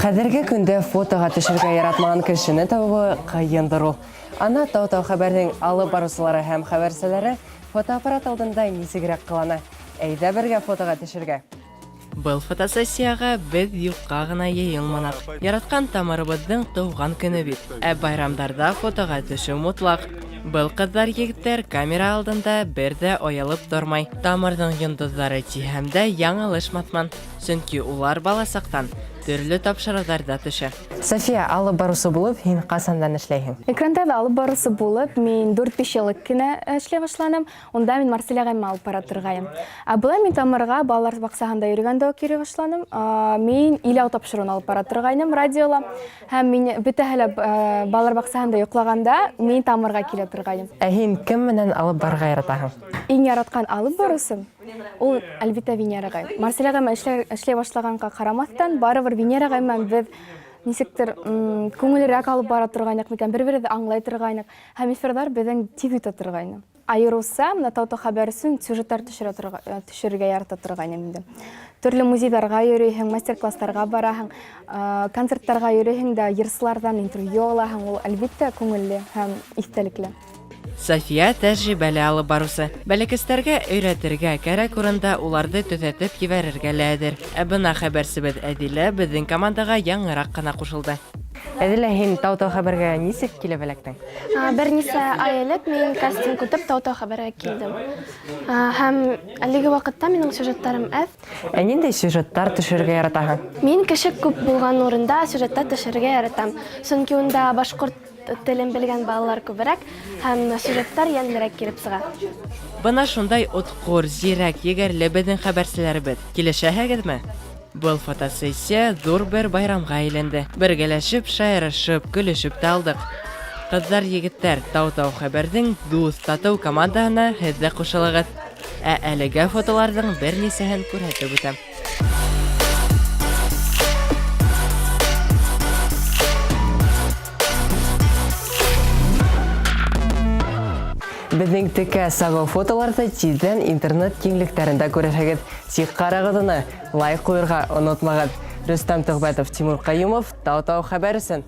Хәзерге көндә фотога төшергә яратмаган кешене табуы кыендыр ул. Ана Тау-Тау хәбәрнең алып баручылары һәм хәбәрселәре фотоаппарат алдында нисегрәк кылана. Әйдә бергә фотога төшергә. Был фотосессияга без юкка гына йыелманак. Яраткан тамырыбызның туган көне бит. Байрамдарда фотога төшү мутлак. Был кызлар егетләр камера алдында бердә оялып тормай. Тамырның йондызлары тиһәм дә яңалышматман. Чөнки улар баласактан төрле тапшырыкларда төшә. София, алып барусы булып, һин касандан эшләйһең? Экранда алып барусы булып, мин 4-5 еллык кенә эшләй башланым. Онда мин Марселяга алып бара торгайым. Була мин Тамырга балалар баксагында йөргәндә үк йөри башланым. Мин илау тапшыруын алып бара торгайным радиола. Һәм мин бөтәһеле балалар баксагында йоклаганда мин Тамырга килә торгайым. Һин кем менән алып барырга яратаһың? Иң яраткан алып барусым ул әлбиттә Венерага. Марселяга эшләй башлаганга карамастан, барыбер Венерага без нисектер күңелрәк алып бара торгайнык микән, бер-беребезне аңлай торгайнык, һәм эфирлар безнең тиз үтә торгайны. Айрылса, менә Тау-Тау хәбәрсен сюжеттар төшерергә ярата торгайным инде. Төрле музейларга йөрисең, мастер-классларга бараһың, концертларга йөрисең дә, йырчылардан интервью алаһың, ул әлбиттә күңелле һәм истәлекле. София тәҗрибәле алып барусы. Бәләкәсләргә өйрәтергә кәрәк урында уларды төзәтеп җибәрергә ләдер. Бына хәбәрсебез Әдилә безнең командага яңарак кына кушылды. Әдилә, һин Тау-Тау хәбәргә нисек килеп эләктең? Бернисә ай элек мин кастинг үтеп Тау-Тау хәбәргә килдем. Һәм әлеге вакытта минем сюжетларым әз. Нинди сюжеттар төшерергә яратаһың? Мин кеше күп булган урында сюжеттар төшерергә яратам. Чөнки унда башкорт телен белгән балалар күбрәк һәм сюжеттар яньлерәк килеп чыга. Бына шундай уткыр, зирәк, егәрле безнең хәбәрселәребез. Килешәһегезме? Был фотосессия зур бер байрамга әйләнде. Бергәләшеп, шаярышып, көлешеп тә алдык. Кызлар, егетләр, Тау-Тау хәбәрнең дус тату командаһына һез дә кушылыгыз. Әлегә фотоларның бернисәһен күрһәтеп үтәм. Безнең текә сагы фотоларда тиздән интернет киңлекләрендә күрәсегез. Тик карагызны, лайк куярга онытмагыз. Рөстәм Төхбәтов, Тимур Каюмов, Тау-Тау хәбәрсен.